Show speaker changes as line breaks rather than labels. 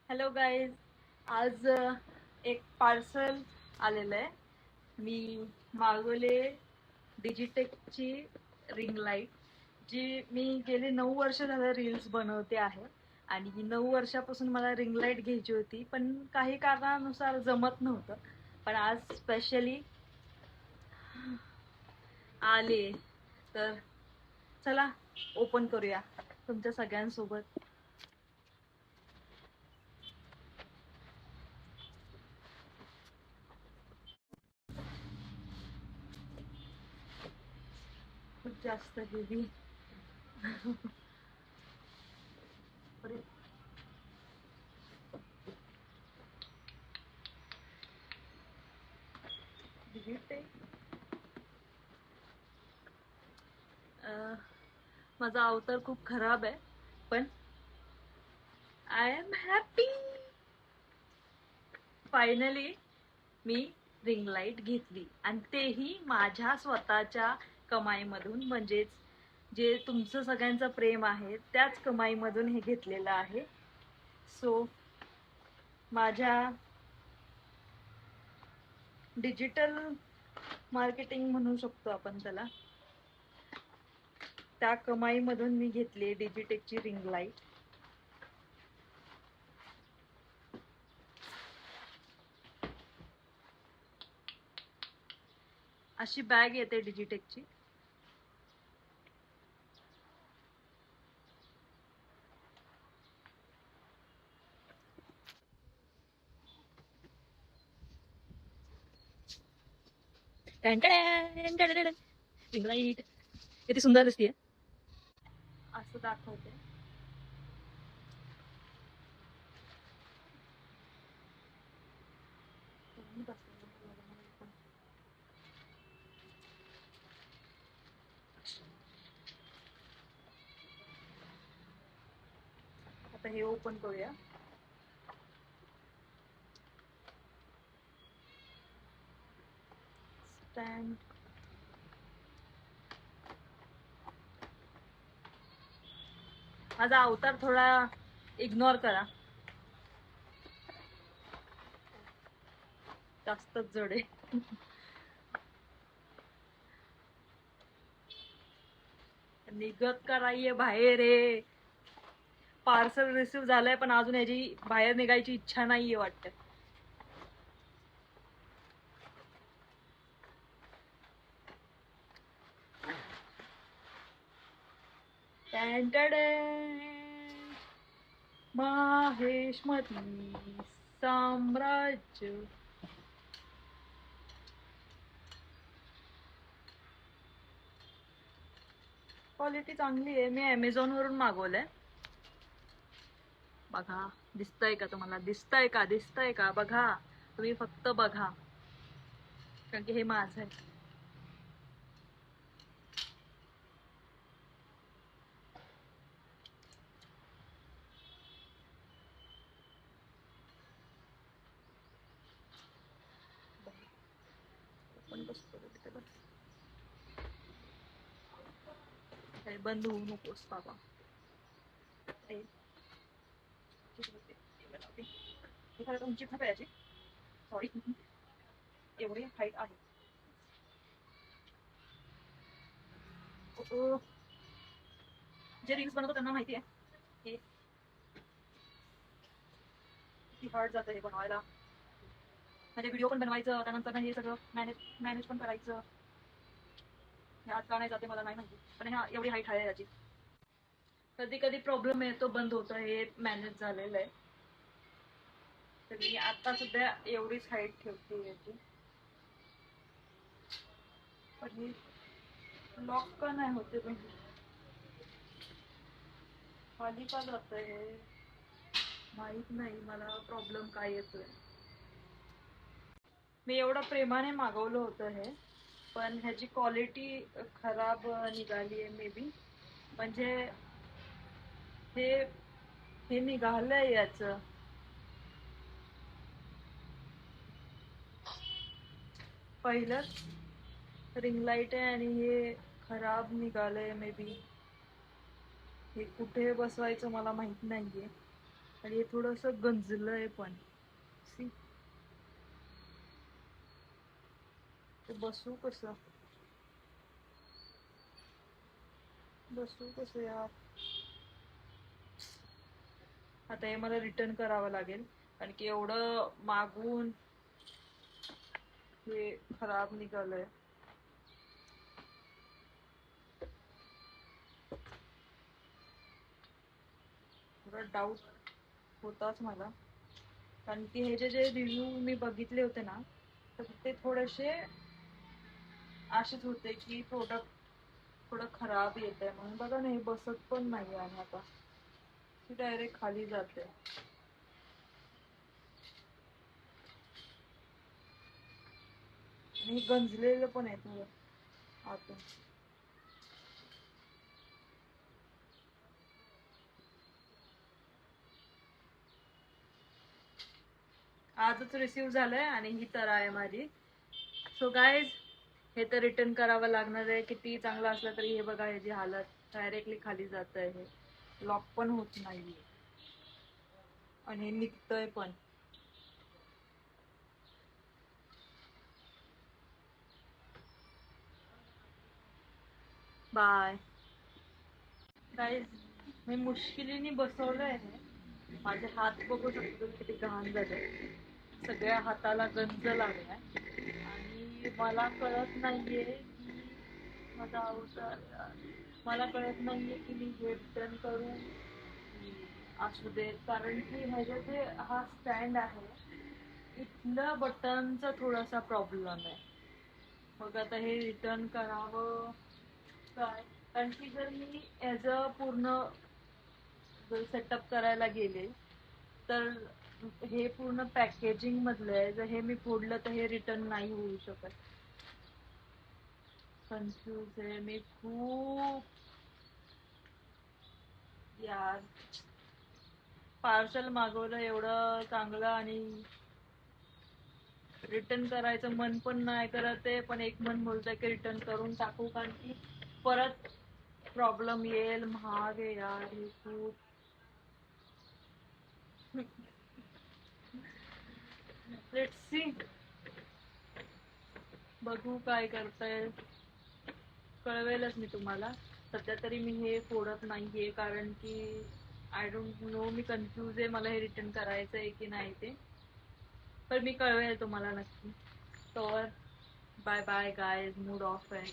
Hello guys. आज एक parcel आलेलं आहे. मी मागवले डिजिटेकची रिंग लाईट, जी मी गेले 9 वर्ष झालं रील्स बनवते आहे. आणि 9 वर्षापासून मला रिंग लाईट घ्यायची होती, पण काही कारणानुसार जमत नव्हतं. पण आज स्पेशली आले, तर चला ओपन करूया तुमच्या सगळ्यांसोबत. खूप जास्त हेवी. अरे, डिजिटेक. माझा अवतार खूप खराब आहे, पण I am happy. Finally me ring light घेतली, आणि तेही माझ्या स्वतःच्या कमाईमधून. म्हणजेच जे तुमचं सगळ्यांचं प्रेम आहे त्याच कमाईमधून हे घेतलेलं आहे. सो माझ्या डिजिटल मार्केटिंग म्हणू शकतो आपण त्याला, त्या कमाईमधून मी घेतली डिजिटेकची रिंग लाईट. अशी बॅग येते डिजिटेकची. रिंग लाईट किती सुंदर दिसते. असं दाखवते. आता हे ओपन करूया. स्टँड. माझा अवतार थोडा इग्नोर करा, जास्तच जड आहे. निघत कराये बाहेर आहे. पार्सल रिसीव्ह झालंय, पण अजून याची बाहेर निघायची इच्छा नाहीये वाटत. माहेशमती साम्राज्य. क्वालिटी चांगली आहे. मी अमेझॉन वरून मागवलंय. बघा, दिसतंय का तुम्हाला? दिसतंय का? दिसतंय का? बघा, तुम्ही फक्त बघा, कारण की हे माझं आहे. बंद होऊ नकोस बाबा. उंची खूप आहे याची. सॉरी, एवढी हाईट आहे. जे रील्स बनवतो त्यांना माहिती आहे हे किती हार्ड जातं हे बनवायला. म्हणजे व्हिडिओ पण बनवायचं, त्यानंतर हे सगळं मॅनेज पण करायचं. हे आज का नाही जाते मला नाही माहिती, पण ह्या एवढी हाईट आहे याची. कधी कधी प्रॉब्लेम येतो, बंद होतं. हे मॅनेज झालेलं आहे. तर मी आता सध्या एवढीच हाईट ठेवते याची. पण हे लॉक का नाही होते, पण खाली का जात हे माहित नाही मला. प्रॉब्लेम काय येतोय. मी एवढं प्रेमाने मागवलं होतं हे, पण ह्याची क्वालिटी खराब निघाली आहे मे बी. म्हणजे हे हे निघालंय याचं. पहिलंच रिंग लाईट आहे आणि हे खराब निघालंय मे बी. हे कुठे बसवायचं मला माहित नाहीये. आणि हे थोडंसं गंजलंय पण. See? ते बसू कसं यार. आता हे मला रिटर्न करावं लागेल कारण की एवढं मागून हे खराब निघालंय. थोडा डाऊट होताच मला कारण की हे जे रिव्ह्यू मी बघितले होते ना तर ते थोडेसे असेच होते की प्रोडक्ट थोडं खराब येत आहे म्हणून. बघा ना हे बसत पण नाही आणि आता ती डायरेक्ट खाली जाते. आणि गंजलेलं पण आहे थोडं आतून. आजच रिसीव झालंय आणि ही तर आहे माझी. सो गाईज हे तर रिटर्न करावं लागणार आहे. किती चांगलं असलं तरी हे बघा ह्याची हालत डायरेक्टली खाली जात आहे. हे लॉक पण होत नाहीये आणि हे निघतंय पण. Bye guys. मी मुश्किलीने बसवलंय हे. माझे हात बघू शकतो किती घाण झाले. सगळ्या हाताला गंज लागलाय आणि मला कळत नाहीये की माझा मला कळत नाहीये की मी हे रिटर्न करू असू दे कारण की ह्याच्या जे हा स्टँड आहे इथलं बटनचा थोडासा प्रॉब्लेम आहे. मग आता हे रिटर्न करावं काय कारण की जर मी ॲज अ पूर्ण जर सेटअप करायला गेले तर हे पूर्ण पॅकेजिंग मधलं आहे. जर हे मी फोडलं तर हे रिटर्न नाही होऊ शकत. कन्फ्यूज आहे मी खूप यार. पार्सल मागवलं एवढं चांगलं आणि रिटर्न करायचं मन पण नाही करत आहे पण एक मन बोलतंय की रिटर्न करून टाकू कारण की परत प्रॉब्लेम येईल. महाग आहे यार हे खूप. लेट्स सी बघू काय करताय. कळवेलच मी तुम्हाला. सध्या तरी मी हे फोडत नाहीये कारण की I don't know. Me confuse आहे मला हे रिटर्न करायचं आहे की नाही ते. पण मी कळवेल तुम्हाला नक्की. तर bye bye guys. Mood off आहे.